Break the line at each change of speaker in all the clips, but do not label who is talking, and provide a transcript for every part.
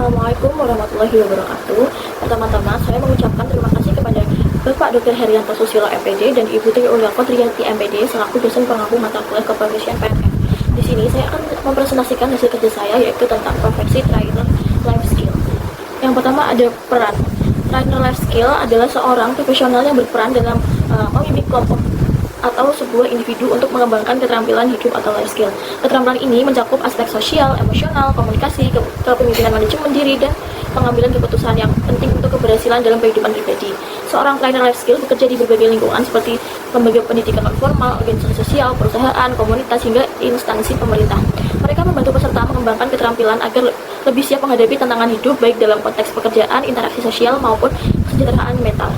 Assalamualaikum warahmatullahi wabarakatuh. Pertama-tama, saya mengucapkan terima kasih kepada Bapak Dr. Herianto Susilo MPD dan Ibu Tri Ulya Kodriyati MPD selaku dosen pengampu mata kuliah keprofesian PNS. Di sini saya akan mempresentasikan hasil kerja saya, yaitu tentang profesi trainer life skill. Yang pertama ada peran. Trainer life skill adalah seorang profesional yang berperan dalam memimpin kelompok atau sebuah individu untuk mengembangkan keterampilan hidup atau life skill. Keterampilan ini mencakup aspek sosial, emosional, komunikasi, kepemimpinan manajemen diri, dan pengambilan keputusan yang penting untuk keberhasilan dalam kehidupan pribadi. Seorang trainer life skill bekerja di berbagai lingkungan seperti lembaga pendidikan non formal, organisasi sosial, perusahaan, komunitas, hingga instansi pemerintah. Mereka membantu peserta mengembangkan keterampilan agar lebih siap menghadapi tantangan hidup baik dalam konteks pekerjaan, interaksi sosial, maupun kesejahteraan mental.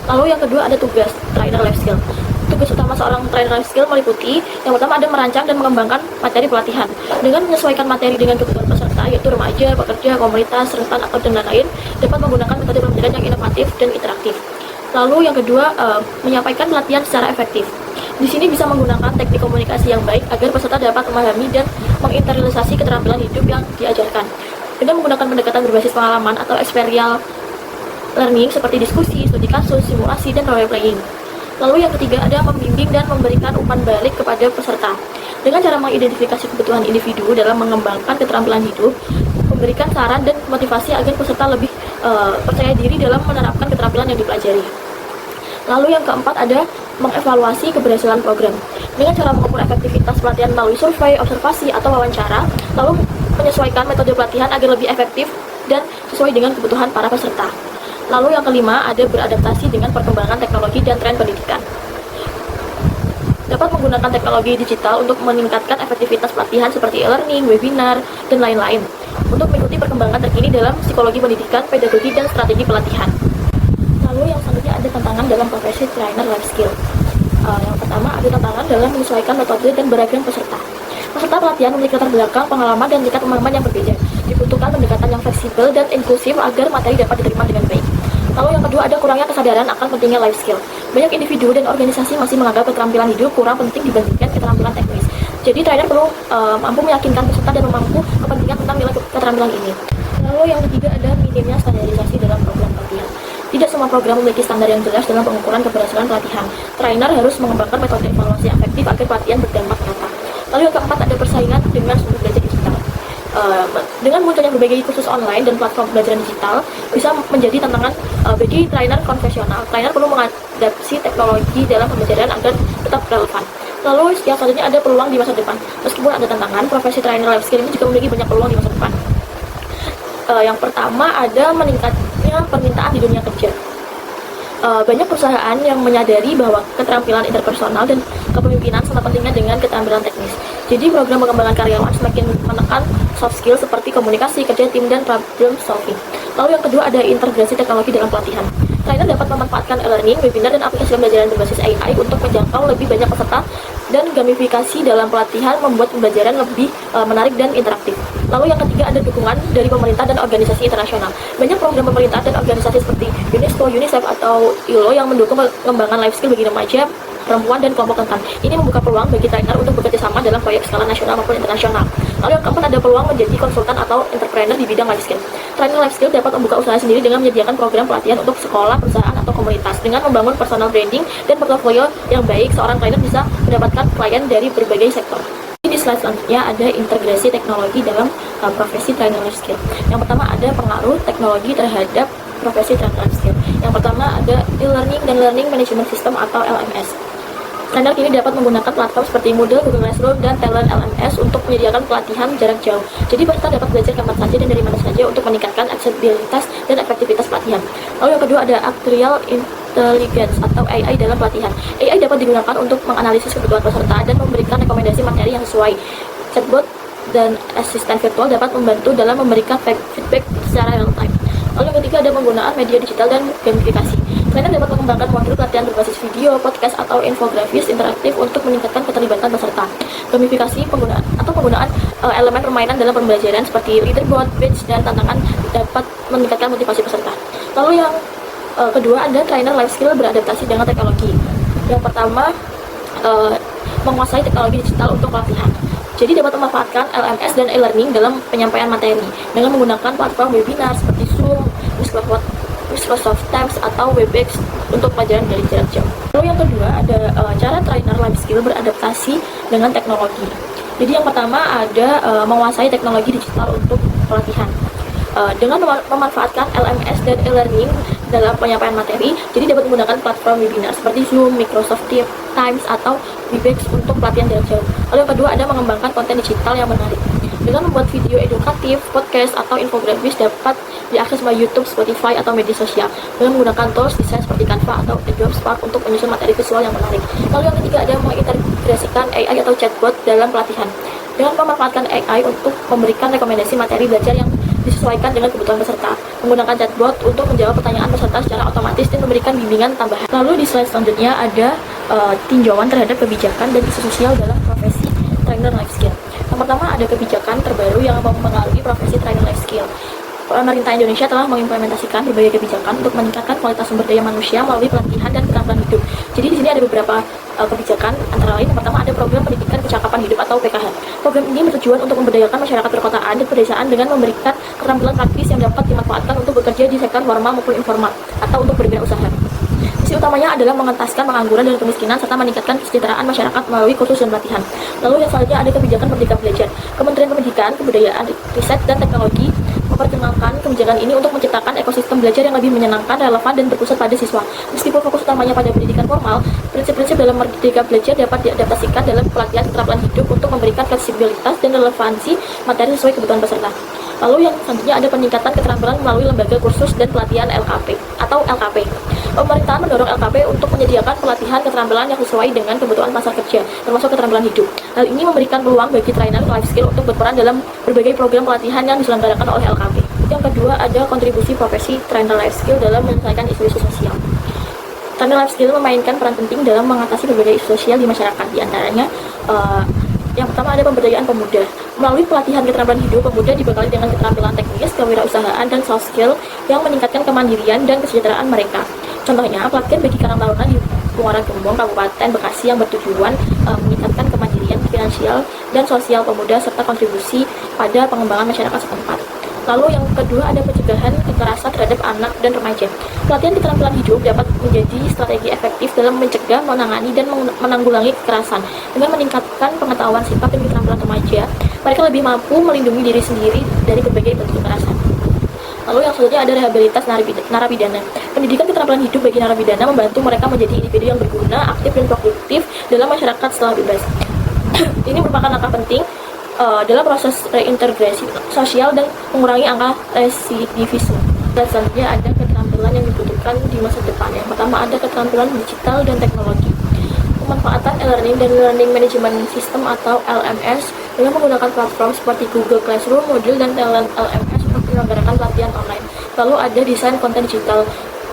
Lalu yang kedua ada tugas trainer life skill. Tugas utama seorang trainer life skill meliputi yang pertama ada merancang dan mengembangkan materi pelatihan dengan menyesuaikan materi dengan kebutuhan peserta, yaitu remaja, pekerja, komunitas, rentan, atau dan lain-lain, dapat menggunakan metode pembelajaran yang inovatif dan interaktif. Lalu yang kedua, menyampaikan pelatihan secara efektif. Di sini bisa menggunakan teknik komunikasi yang baik agar peserta dapat memahami dan menginternalisasi keterampilan hidup yang diajarkan dengan menggunakan pendekatan berbasis pengalaman atau experiential learning seperti diskusi, studi kasus, simulasi, dan role playing. Lalu yang ketiga ada membimbing dan memberikan umpan balik kepada peserta dengan cara mengidentifikasi kebutuhan individu dalam mengembangkan keterampilan hidup, memberikan saran dan motivasi agar peserta lebih percaya diri dalam menerapkan keterampilan yang dipelajari. Lalu yang keempat ada mengevaluasi keberhasilan program dengan cara mengukur efektivitas pelatihan melalui survei, observasi, atau wawancara, lalu menyesuaikan metode pelatihan agar lebih efektif dan sesuai dengan kebutuhan para peserta. Lalu yang kelima ada beradaptasi dengan perkembangan teknologi dan tren pendidikan. Dapat menggunakan teknologi digital untuk meningkatkan efektivitas pelatihan seperti e-learning, webinar, dan lain-lain untuk mengikuti perkembangan terkini dalam psikologi pendidikan, pedagogi, dan strategi pelatihan. Lalu yang selanjutnya ada tantangan dalam profesi trainer life skill. Yang pertama ada tantangan dalam menyesuaikan metode dan beragam peserta. Peserta pelatihan memiliki latar belakang, pengalaman, dan tingkat pemahaman yang berbeda. Dibutuhkan pendekatan yang fleksibel dan inklusif agar materi dapat diterima dengan baik. Lalu yang kedua ada kurangnya kesadaran akan pentingnya life skill. Banyak individu dan organisasi masih menganggap keterampilan hidup kurang penting dibandingkan keterampilan teknis. Jadi trainer perlu mampu meyakinkan peserta dan memampu kepentingan tentang nilai keterampilan ini. Lalu yang ketiga ada minimnya standarisasi dalam program pelatihan. Tidak semua program memiliki standar yang jelas dalam pengukuran keberhasilan pelatihan. Trainer harus mengembangkan metode evaluasi yang efektif agar pelatihan berdampak nyata. Lalu yang keempat ada persaingan dengan sumber belajar digital. Dengan munculnya berbagai kursus online dan platform pembelajaran digital bisa menjadi tantangan bagi trainer konvensional. Trainer perlu mengadaptasi teknologi dalam pembelajaran agar tetap relevan. Lalu yang selanjutnya ada peluang di masa depan. Meskipun ada tantangan, profesi trainer life skill ini juga memiliki banyak peluang di masa depan. Yang pertama ada meningkatnya permintaan di dunia kerja. Banyak perusahaan yang menyadari bahwa keterampilan interpersonal dan kepemimpinan sangat pentingnya dengan keterampilan teknis. Jadi program pengembangan karyawan semakin menekan soft skill seperti komunikasi, kerja tim, dan problem solving. Lalu yang kedua ada integrasi teknologi dalam pelatihan. Trainer dapat memanfaatkan e-learning, webinar, dan aplikasi pembelajaran berbasis AI untuk menjangkau lebih banyak peserta, dan gamifikasi dalam pelatihan membuat pembelajaran lebih menarik dan interaktif. Lalu yang ketiga ada dukungan dari pemerintah dan organisasi internasional. Banyak program pemerintah dan organisasi seperti UNESCO, UNICEF, atau ILO yang mendukung pengembangan life skill bagi remaja, perempuan, dan kelompok rentan. Ini membuka peluang bagi trainer untuk bekerja sama dalam proyek skala nasional maupun internasional. Lalu yang keempat ada peluang menjadi konsultan atau entrepreneur di bidang life skill. Trainer life skill dapat membuka usaha sendiri dengan menyediakan program pelatihan untuk sekolah, perusahaan, atau komunitas. Dengan membangun personal branding dan portofolio yang baik, seorang trainer bisa mendapatkan klien dari berbagai sektor. Di slide selanjutnya ada integrasi teknologi dalam profesi trainer life skill. Yang pertama ada pengaruh teknologi terhadap profesi trainer life skill. Yang pertama ada e-learning dan learning management system atau LMS. Trainer kini dapat menggunakan platform seperti Moodle, Google Classroom, dan Talent LMS untuk menyediakan pelatihan jarak jauh. Jadi peserta dapat belajar kapan saja dan dari mana saja untuk meningkatkan aksesibilitas dan efektivitas pelatihan. Lalu yang kedua ada Actuarial Intelligence atau AI dalam pelatihan. AI dapat digunakan untuk menganalisis kebutuhan peserta dan memberikan rekomendasi materi yang sesuai. Chatbot dan asisten virtual dapat membantu dalam memberikan feedback secara real time. Lalu yang ketiga ada penggunaan media digital dan gamifikasi. Trainer dapat mengembangkan modul pelatihan berbasis video, podcast, atau infografis interaktif untuk meningkatkan keterlibatan peserta. Gamifikasi penggunaan elemen permainan dalam pembelajaran seperti leaderboard, badge, dan tantangan dapat meningkatkan motivasi peserta. Lalu yang kedua ada trainer life skill beradaptasi dengan teknologi. Yang pertama menguasai teknologi digital untuk pelatihan. Jadi dapat memanfaatkan LMS dan e-learning dalam penyampaian materi dengan menggunakan platform webinar seperti Zoom, Microsoft Teams, atau Webex untuk pelajaran dari jarak jauh. Lalu yang kedua ada cara trainer life skill beradaptasi dengan teknologi. Jadi yang pertama ada menguasai teknologi digital untuk pelatihan. Dengan memanfaatkan LMS dan e-learning dalam penyampaian materi, jadi dapat menggunakan platform webinar seperti Zoom, Microsoft Teams, atau Webex untuk pelatihan jarak jauh. Lalu yang kedua ada mengembangkan konten digital yang menarik. Dengan membuat video edukatif, podcast, atau infografis dapat diakses melalui YouTube, Spotify, atau media sosial dengan menggunakan tools desain seperti Canva atau Adobe Spark untuk menyusun materi visual yang menarik. Lalu yang ketiga ada mengintegrasikan AI atau chatbot dalam pelatihan dengan memanfaatkan AI untuk memberikan rekomendasi materi belajar yang disesuaikan dengan kebutuhan peserta, menggunakan chatbot untuk menjawab pertanyaan peserta secara otomatis dan memberikan bimbingan tambahan. Lalu di slide selanjutnya ada tinjauan terhadap kebijakan dan isu sosial dalam profesi trainer life skill. Yang pertama ada kebijakan terbaru yang mempengaruhi profesi trainer life skill. Pemerintah Indonesia telah mengimplementasikan berbagai kebijakan untuk meningkatkan kualitas sumber daya manusia melalui pelatihan dan keterampilan hidup. Jadi di sini ada beberapa kebijakan, antara lain yang pertama ada program pendidikan kecakapan hidup atau PKH. Program ini bertujuan untuk memberdayakan masyarakat perkotaan dan pedesaan dengan memberikan keterampilan praktis yang dapat dimanfaatkan untuk bekerja di sektor formal maupun informal atau untuk berwirausaha. Misi utamanya adalah mengentaskan pengangguran dan kemiskinan serta meningkatkan kesejahteraan masyarakat melalui kursus dan pelatihan. Lalu yang selanjutnya ada kebijakan Merdeka Belajar. Kementerian Pendidikan, Kebudayaan, Riset, dan Teknologi memperkenalkan kebijakan ini untuk menciptakan ekosistem belajar yang lebih menyenangkan, relevan, dan berpusat pada siswa. Meskipun fokus utamanya pada pendidikan formal, prinsip-prinsip dalam Merdeka Belajar dapat diadaptasikan dalam pelatihan keterampilan hidup untuk memberikan fleksibilitas dan relevansi materi sesuai kebutuhan peserta. Lalu yang selanjutnya ada peningkatan keterampilan melalui lembaga kursus dan pelatihan LKP atau LKP. Pemerintahan mendorong LKP untuk menyediakan pelatihan keterampilan yang sesuai dengan kebutuhan pasar kerja, termasuk keterampilan hidup. Hal ini memberikan peluang bagi trainer life skill untuk berperan dalam berbagai program pelatihan yang diselenggarakan oleh LKP. Yang kedua ada kontribusi profesi trainer life skill dalam menyelesaikan isu-isu sosial. Trainer life skill memainkan peran penting dalam mengatasi berbagai isu sosial di masyarakat. Di antaranya yang pertama ada pemberdayaan pemuda. Melalui pelatihan keterampilan hidup, pemuda dibekali dengan keterampilan teknis, kewirausahaan, dan soft skill yang meningkatkan kemandirian dan kesejahteraan mereka. Contohnya, pelatihan bagi Karang Taruna di Muara Gembong, Kabupaten Bekasi yang bertujuan meningkatkan kemandirian finansial dan sosial pemuda serta kontribusi pada pengembangan masyarakat setempat. Lalu yang kedua ada pencegahan kekerasan terhadap anak dan remaja. Pelatihan keterampilan hidup dapat menjadi strategi efektif dalam mencegah, menangani, dan menanggulangi kekerasan. Dengan meningkatkan pengetahuan sifat dan keterampilan remaja, mereka lebih mampu melindungi diri sendiri dari berbagai bentuk kekerasan. Lalu yang selanjutnya ada rehabilitas narapidana. Pendidikan keterampilan hidup bagi narapidana membantu mereka menjadi individu yang berguna, aktif, dan produktif dalam masyarakat setelah bebas. Ini merupakan langkah penting dalam proses reintegrasi sosial dan mengurangi angka residivisme. Dan selanjutnya ada keterampilan yang dibutuhkan di masa depan. Yang pertama ada keterampilan digital dan teknologi. Pemanfaatan e-learning dan learning management system atau LMS dengan menggunakan platform seperti Google Classroom, Moodle, dan Talent LMS untuk menyelenggarakan pelatihan online. Lalu ada desain konten digital,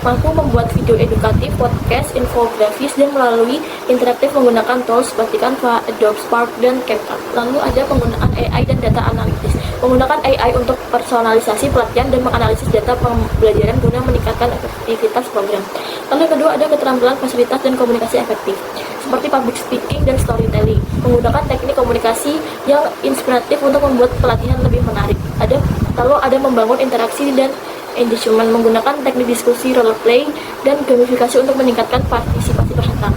mampu membuat video edukatif, podcast, infografis, dan melalui interaktif menggunakan tools seperti Canva, Adobe Spark, dan CapCut. Lalu ada penggunaan AI dan data analitis. Menggunakan AI untuk personalisasi pelatihan dan menganalisis data pembelajaran guna meningkatkan efektivitas program. Lalu yang kedua ada keterampilan fasilitas dan komunikasi efektif, seperti public speaking dan storytelling. Menggunakan teknik komunikasi yang inspiratif untuk membuat pelatihan lebih menarik. Lalu ada membangun interaksi dan engagement, menggunakan teknik diskusi, role play, dan gamifikasi untuk meningkatkan partisipasi peserta.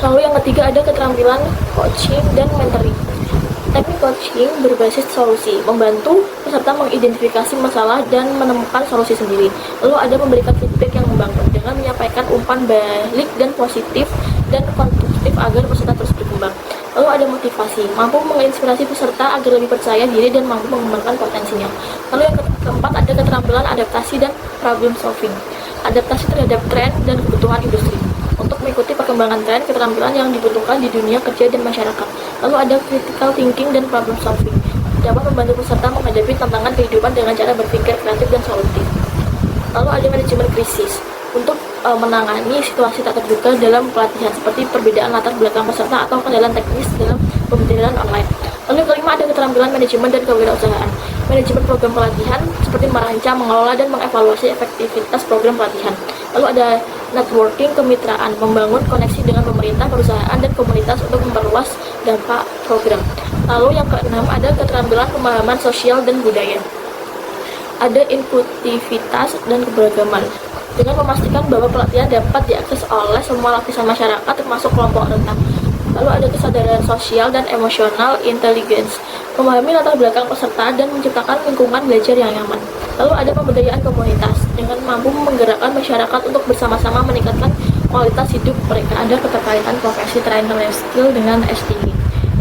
Lalu yang ketiga ada keterampilan coaching dan mentoring. Teknik coaching berbasis solusi, membantu peserta mengidentifikasi masalah dan menemukan solusi sendiri. Lalu ada memberikan feedback yang membangun dengan menyampaikan umpan balik dan positif dan konstruktif agar peserta terus berkembang. Lalu ada motivasi, mampu menginspirasi peserta agar lebih percaya diri dan mampu mengembangkan potensinya. Lalu yang keempat ada keterampilan adaptasi dan problem solving. Adaptasi terhadap tren dan kebutuhan industri. Untuk mengikuti perkembangan tren, keterampilan yang dibutuhkan di dunia kerja dan masyarakat. Lalu ada critical thinking dan problem solving. Dapat membantu peserta menghadapi tantangan kehidupan dengan cara berpikir kreatif dan solutif. Lalu ada manajemen krisis. Untuk menangani situasi tak terduga dalam pelatihan seperti perbedaan latar belakang peserta atau kendala teknis dalam pembelajaran online. Lalu yang kelima ada keterampilan manajemen dan kewirausahaan. Manajemen program pelatihan seperti merancang, mengelola, dan mengevaluasi efektivitas program pelatihan. Lalu ada networking, kemitraan, membangun koneksi dengan pemerintah, perusahaan, dan komunitas untuk memperluas dampak program. Lalu yang keenam ada keterampilan pemahaman sosial dan budaya. Ada inklusivitas dan keberagaman, dengan memastikan bahwa pelatihan dapat diakses oleh semua lapisan masyarakat termasuk kelompok rentan. Lalu ada kesadaran sosial dan emosional intelligence, memahami latar belakang peserta dan menciptakan lingkungan belajar yang nyaman. Lalu ada pemberdayaan komunitas, dengan mampu menggerakkan masyarakat untuk bersama-sama meningkatkan kualitas hidup mereka. Ada keterkaitan profesi trainer life skill dengan SDG.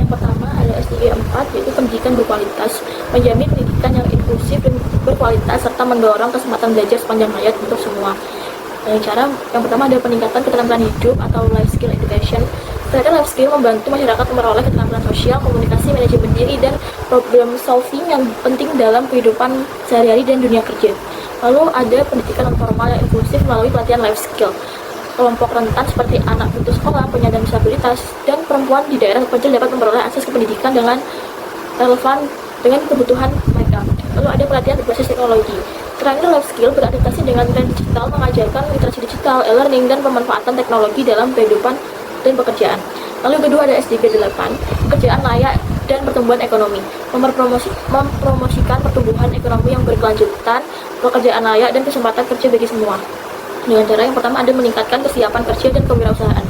Yang pertama ada SDG 4, yaitu pendidikan berkualitas, menjamin pendidikan yang inklusif dan berkualitas serta mendorong kesempatan belajar sepanjang hayat untuk semua. Yang pertama ada peningkatan keterampilan hidup atau life skill education. Trainer life skill membantu masyarakat memperoleh keterampilan sosial, komunikasi, manajemen diri, dan problem solving yang penting dalam kehidupan sehari-hari dan dunia kerja. Lalu ada pendidikan non formal yang inklusif melalui pelatihan life skill. Kelompok rentan seperti anak putus sekolah, penyandang disabilitas, dan perempuan di daerah terpencil dapat memperoleh akses ke pendidikan dengan relevan dengan kebutuhan mereka. Lalu ada pelatihan berbasis teknologi. Trainer life skill beradaptasi dengan tren digital, mengajarkan literasi digital, e-learning, dan pemanfaatan teknologi dalam kehidupan dan pekerjaan. Lalu yang kedua ada SDG 8, pekerjaan layak dan pertumbuhan ekonomi, mempromosikan pertumbuhan ekonomi yang berkelanjutan, pekerjaan layak, dan kesempatan kerja bagi semua. Dengan cara yang pertama ada meningkatkan kesiapan kerja dan kewirausahaan.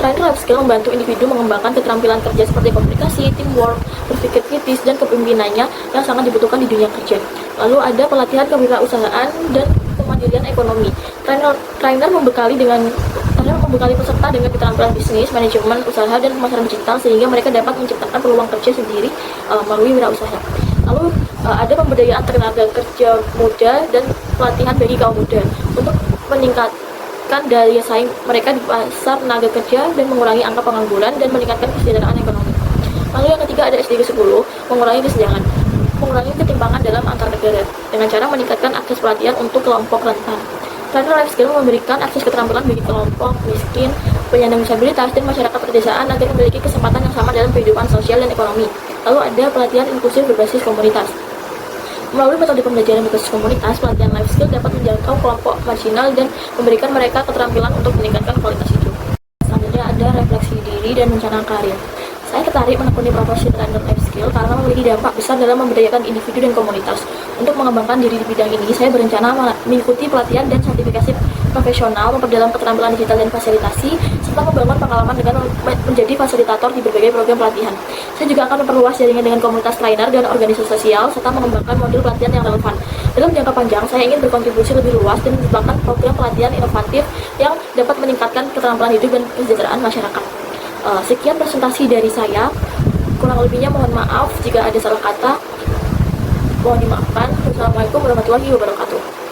Trainer life skill membantu individu mengembangkan keterampilan kerja seperti komunikasi, teamwork, berpikir kritis, dan kepemimpinannya yang sangat dibutuhkan di dunia kerja. Lalu ada pelatihan kewirausahaan dan kemandirian ekonomi. Trainer membekali peserta dengan keterampilan bisnis, manajemen usaha, dan pemasaran digital sehingga mereka dapat menciptakan peluang kerja sendiri melalui wirausaha. Lalu ada pemberdayaan tenaga kerja muda dan pelatihan bagi kaum muda untuk meningkatkan daya saing mereka di pasar tenaga kerja dan mengurangi angka pengangguran dan meningkatkan kesejahteraan ekonomi. Lalu yang ketiga ada SDG 10, mengurangi ketimpangan dalam antar negara dengan cara meningkatkan akses pelatihan untuk kelompok rentan. Trainer life skill memberikan akses keterampilan bagi kelompok miskin, penyandang disabilitas, dan masyarakat pedesaan agar memiliki kesempatan yang sama dalam kehidupan sosial dan ekonomi. Lalu ada pelatihan inklusif berbasis komunitas. Melalui metode pembelajaran berbasis komunitas, pelatihan life skill dapat menjangkau kelompok marginal dan memberikan mereka keterampilan untuk meningkatkan kualitas hidup. Selanjutnya ada refleksi diri dan rencana karir. Saya tertarik menekuni profesi trainer life skill karena memiliki dampak besar dalam memberdayakan individu dan komunitas. Untuk mengembangkan diri di bidang ini, saya berencana mengikuti pelatihan dan sertifikasi profesional, memperdalam keterampilan digital dan fasilitasi, serta membangun pengalaman dengan menjadi fasilitator di berbagai program pelatihan. Saya juga akan memperluas jaringan dengan komunitas trainer dan organisasi sosial, serta mengembangkan modul pelatihan yang relevan. Dalam jangka panjang, saya ingin berkontribusi lebih luas dan menciptakan program pelatihan inovatif yang dapat meningkatkan keterampilan hidup dan kesejahteraan masyarakat. Sekian presentasi dari saya. Kurang lebihnya mohon maaf jika ada salah kata. Mohon dimaafkan. Wassalamualaikum warahmatullahi wabarakatuh.